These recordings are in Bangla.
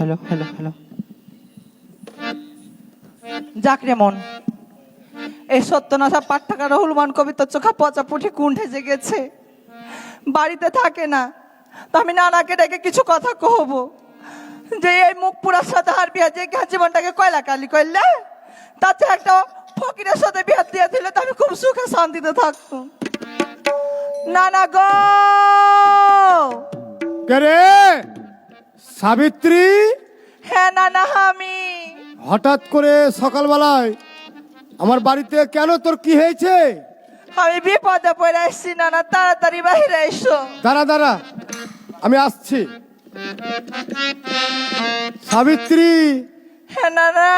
Hello hello hello. যাক রে মন, এই সত্যনাথা পাট্টাকা রহুলমান কবিতার চোখা পচা পুঁটি কুণ্ঠে জেগেছে, বাড়িতে থাকে না। তো আমি নানাকে ডেকে কিছু কথা কহব যে এই মুখ পুরার সাথে হার বিয়া যে জীবনটাকে কয়লা কালি করলে, তার চেয়ে একটা ফকিরের সাথে বিয়া দিয়ে দিলে তো আমি খুব সুখে শান্তিতে থাকতাম। নানা গো, রে সাবিত্রী, হ্যাঁ নানা আমি। হঠাৎ করে সকালবেলায় আমার বাড়িতে কেন? তোর কি হয়েছে? আমি বিপদে পড়ে আসছি নানা, তাড়াতাড়ি বাইরে এসো। দাঁড়া দাঁড়া, আমি আসছি। সাবিত্রী, হ্যাঁ নানা।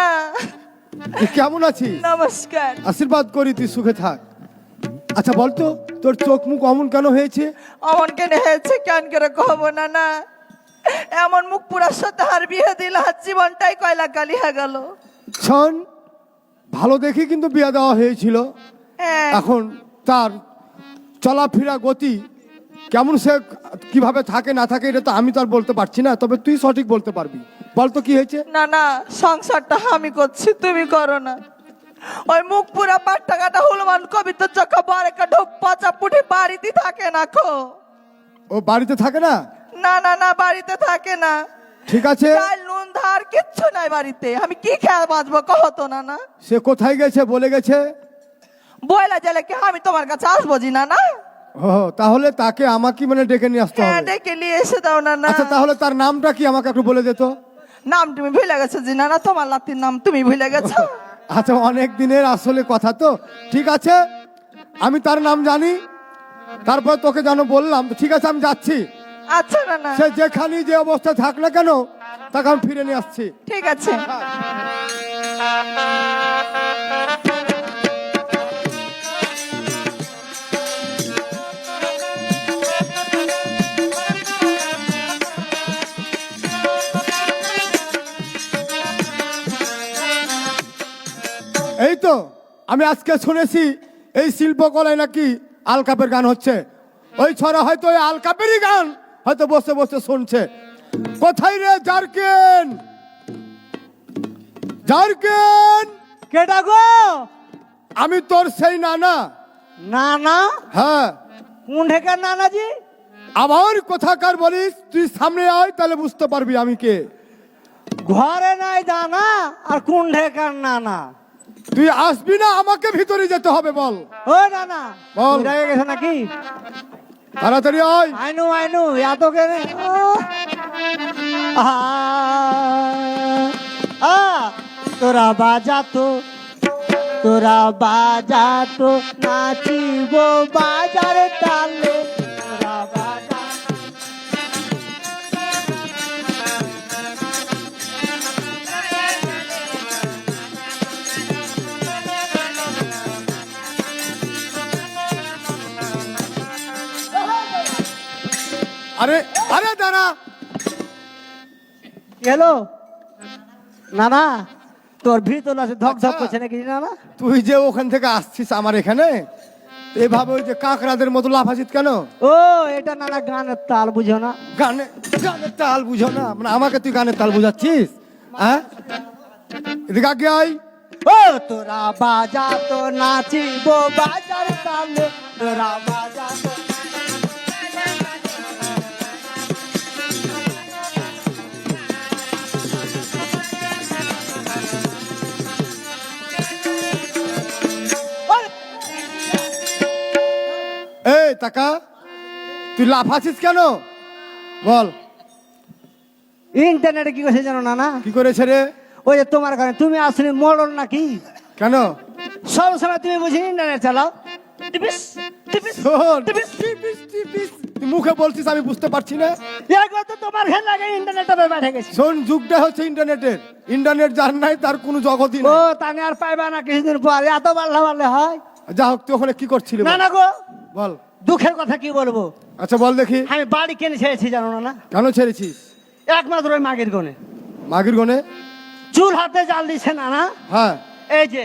তুই কেমন আছিস? নমস্কার। আশীর্বাদ করি তুই সুখে থাক। আচ্ছা বলতো, তোর চোখ মুখ অমন কেন হয়েছে? অমন কেন হয়েছে কেন করে কহব নানা, এমন মুখ পুরার সাথে আর বিয়ে দিল, আর জীবনটাই কয়লা কালি হয়ে গেল। শোন, ভালো দেখে কিন্তু বিয়ে দেওয়া হয়েছিল। হ্যাঁ, এখন তার চলাফেরা গতি কেমন, সে কিভাবে থাকে না থাকে এটা তো আমি তো আর বলতে পারছি না, তবে তুই সঠিক বলতে পারবি। বলতো কি হয়েছে? না না, সংসারটা আমি করছি, তুমি করো না। ওই মুখ পুরা পাট্টাকাটা হলুমান কবিতা চক্কা বড় একটা ঢোক পচা পুঠে বাড়িতে থাকে না খো। ও বাড়িতে থাকে না? না না না, বাড়িতে থাকে না। ঠিক আছে, চাল নুন ধার কিচ্ছু নাই বাড়িতে, আমি কি খেয়ে বাঁচবো কহতো না না। সে কোথায় গেছে বলে গেছে? বয়লা জেলে কি আমি তোমার কাছে আসবো জি না না? ও তাহলে তাকে আমাকে মানে ডেকে নিয়ে আসতে হ্যাঁ, হবে। ডেকে নিয়ে এসে দাও না না। আচ্ছা তাহলে তার নামটা কি আমাকে একটু বলে দিত? নাম তুমি ভুলে গেছো জি না না, তোমার লাতির নাম তুমি ভুলে গেছো। আচ্ছা, অনেক দিনের আসলে কথা তো। ঠিক আছে, আমি তার নাম জানি, তারপর তোকে যেন বললাম। ঠিক আছে, আমি যাচ্ছি। আচ্ছা না না, সে যেখানে যে অবস্থা থাক না কেন, তাকে আমি ফিরে নিয়ে আসছি। ঠিক আছে। এই তো আমি আজকে শুনেছি এই শিল্পকলায় নাকি আলকাপের গান হচ্ছে। ওই ছড়া হয়তো ওই আলকাপেরই গান হয়তো বসে বসে শুনছে। কোথায় রে জারকেন? জারকেন, কেডা গো? আমি তোর সেই নানা। নানা? হ্যাঁ। কোন ঢেকার নানাজি? আবার কোথাকার বলিস? তুই সামনে আয়, তাহলে বুঝতে পারবি আমি কে। ঘরে নাই দানা আর কোন ঢেকার নানা? তুই আসবি না, আমাকে ভিতরে যেতে হবে। বল। ও নানা, বল। রেগে গেছে নাকি? তাড়াতাড়ি আয়। আইনু এত কেনে? তোরা বাজাতো নাচিব বাজারে তালে। তোরা বাজা আরে আরে দাঁড়া। গেলো নানা, তোর ভিতর আছে ধক ধক আচ্ছা। করছে নাকি নানা? তুই যে ওখান থেকে আসছিস আমার এখানে, এভাবে ওই যে কাঁকড়াদের মতো লাফাছিস কেন? ও এটা নানা গানের তাল বুঝো না? গানের তাল বুঝো না মানে আমাকে তুই গানের তাল বুঝাচ্ছিস? হ্যাঁ, এদিকে আগে আয়। ও তোরা বাজা তো নাচিব বাজার তালে। তোরা বাজা তো এই টাকা, তুই লাফাছিস কেন? বল। ইন্টারনেটে কি করেছে জানো নানা? কি করেছে রে? ওই যে তোমার কারণে তুমি আসলে মরণ নাকি? কেন? সব সময় তুমি বুঝি ইন্টারনেট চালাও। টিপিস, টিপিস, শোন, টিপিস। তুই মুখে বলছিস আমি বুঝতে পারছি না। এরকম তো তোমার ঘের লাগে ইন্টারনেটটা বেঠে গেছে। শোন, যুগটা হচ্ছে ইন্টারনেটের। ইন্টারনেট যার নাই তার কোনো জগতই ও নেই। তানে আর পাইবা না কিছুদিন পর, এত বাড়লে হয়? যা হোক, তুই ওখানে কি করছিলি বল? না না গো, বল। দুঃখের কথা কি বলবো। আচ্ছা বল দেখি। আমি বাড়ি কিনে ছেড়েছি জানো না? কেন ছেড়েছিস? একমাত্র ওই মাগের গনে। মাগির গনে? চুল হাতে জাল দিছে না না? হ্যাঁ। এই যে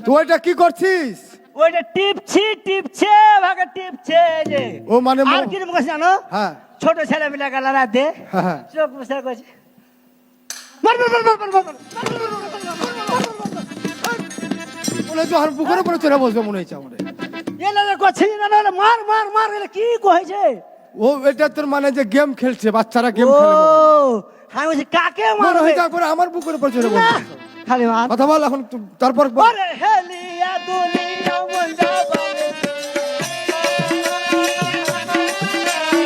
তুই ওইটা কি করছিস? ওইটা টিপছে ভাগে টিপছে। এই যে ও মানে আর কি মুখে জানো? হ্যাঁ। ছোট ছেলে মিলে গেল রাতে হ্যাঁ, হ্যাঁ। চোখ মুছে করছে মার মার মার মার মার মার, মার। মনে হচ্ছে আমার বুকের উপরে চড়ে বসবে মনে হচ্ছে আমার। এলা যে করছে না না না, মার মার মার এলা কি কইছে? ও এটা তোর মানে যে গেম খেলছে, বাচ্চারা গেম ও খেলে আমি বলছি কাকে মনে মারবে? হচ্ছে একবার আমার বুকের উপরে চড়ে না, বসবে। খালি মার। কথা বল এখন তারপর বল। ওরে হেলিয়া দুনিয়া মন্দাবালে,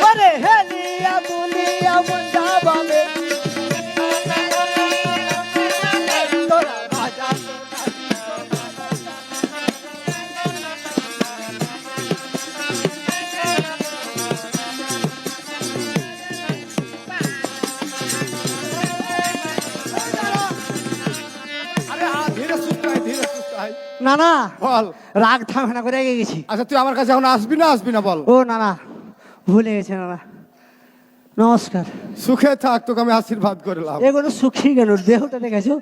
ওরে হেলিয়া দুনিয়া মন্দাবালে, তোরা বাজা আরে ধীরে সুস্থ আয়, ধীরে সুস্থ আয়। না না বল। রাগ থামে না করে রেগে গেছি। আচ্ছা তুই আমার কাছে এখন আসবি না বল। ও না না ভুলে গেছে না না। নমস্কার। সুখে থাক, তোকে আমি আশীর্বাদ করলাম। এগুলো সুখী গেল, দেহটা দেখেছো?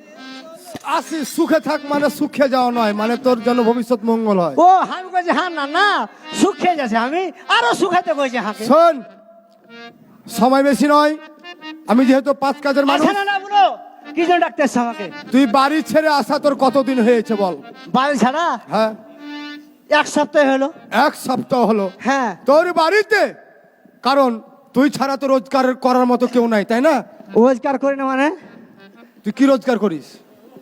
সুখে থাক মানে সুখে যাওয়া নয়, মানে তোর যেন ভবিষ্যৎ মঙ্গল হয়। ও আমি কইছি হ্যাঁ না না সুখে যাচ্ছে, আমি আরো সুখাতে কইছি হাঁকে। শোন, সময় বেশি নয়, আমি যেহেতু 5 কাজের মানুষ। আচ্ছা না না বুড়ো, কি জন্য ডাকতেছ আমাকে? তুই বাড়ি ছেড়ে আসা তোর কতদিন হয়েছে বল? বাড়ি ছাড়া হ্যাঁ 1 সপ্তাহ হলো। 1 সপ্তাহ হলো। হ্যাঁ তোর বাড়িতে, কারণ তুই ছাড়া তো রোজগার করার মতো কেউ নাই, তাই না? রোজগার করি না মানে? তুই কি রোজগার করিস?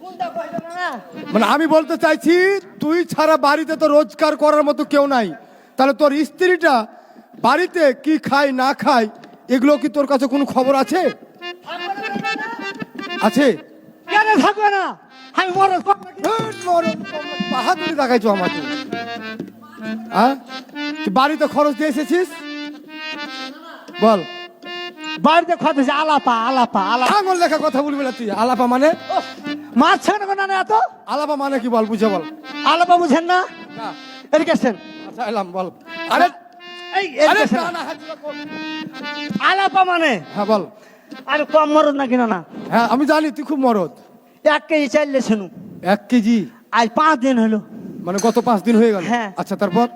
কোনটা কইছো না না? মানে আমি বলতে চাইছি তুই ছাড়া বাড়িতে তো রোজগার করার মতো কেউ নাই, তাহলে তোর স্ত্রীটা বাড়িতে কি খায় না খায় এগুলো কি তোর কাছে কোনো খবর আছে? আছে? কেন থাকবে না? আমি মরদ কম নাকি? বাহাদুরি দেখাইছো আমাকে। হ্যাঁ তুই বাড়িতে খরচ দিয়ে এসেছিস বল। বাড়িতে খাতেছে আলাপা আলাপা আলাপা। আঙুল লেখা কথা বলবি না তুই। আলাপা মানে? মারছে না না এত? আলাপা মানে কি বল, বুঝে বল। আলাপা বুঝেন না? না। এদিকে আসেন। আচ্ছা এলাম বল। আরে এই আরে এদিকে আসেন। না, না, হাত দিলে বল। আলাপা মানে হ্যাঁ বল। আরে কম মরদ নাকি না না? হ্যাঁ আমি জানি তুই খুব মরদ। 1 কেজি চাইলে শুনু 1 কেজি আজ 5 দিন হলো। মানে গত 5 দিন হয়ে গেল। হ্যাঁ। আচ্ছা তারপর?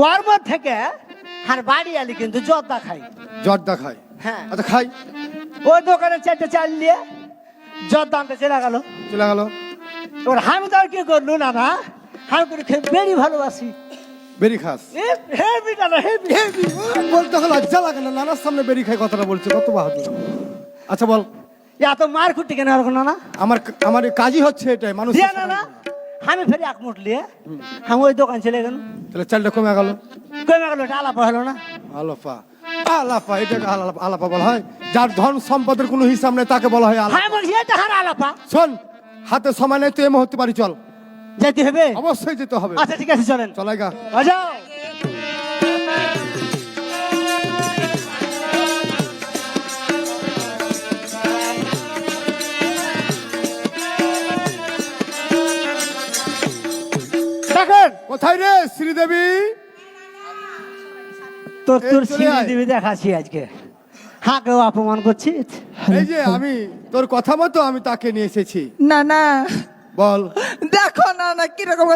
ওর মধ্যে থেকে আর বাড়ি আলি কিন্তু জর্দা খাই। জর্দা খাই? হ্যাঁ আচ্ছা খাই। ওই দোকানে 4টে চাল নিয়ে জর্দা আনতে চলে গেল। চলে গেল। ওর আমি তো আর কি করলু না না, আমি করে খেয়ে বেরি ভালোবাসি। বেরি খাস? হেভি না হেভি হেভি। বলতে হলো লজ্জা লাগে না? নানার সামনে বেরি খাই কথাটা বলছে, কত বাহাদুর। আচ্ছা বল। এত মার কুটি কেন আর না না? আমার এই কাজই হচ্ছে এটাই, মানুষ। দিয়ে না না আমি ফেরি এক মুঠ নিয়ে আমি ওই দোকান চলে গেল। তাহলে চালটা কমে গেল। কমে গেল, এটা আলাপা হলো না? আলাপা আলাপা এটাকে আলাপা বলা হয়? যার ধন সম্পদের কোনো হিসাব নেই তাকে বলা হয় আলাপা। হ্যাঁ বলছি এটা হার আলাপা। শোন, হাতে সময় নেই, তুই এই মুহূর্তে বাড়ি চল। যেতে হবে? অবশ্যই যেতে হবে। আচ্ছা ঠিক আছে চলেন। চলাই গা। যাও। দেখেন কোথায় রে শ্রীদেবী? তোর এই তোর চলে আয়। সিঁড়ি দেখাচ্ছি আজকে। হাঁকেও অপমান করছিস। এই যে আমি তোর কথা মতো আমি তাকে নিয়ে এসেছি। না না বল। দেখো না না কিরকম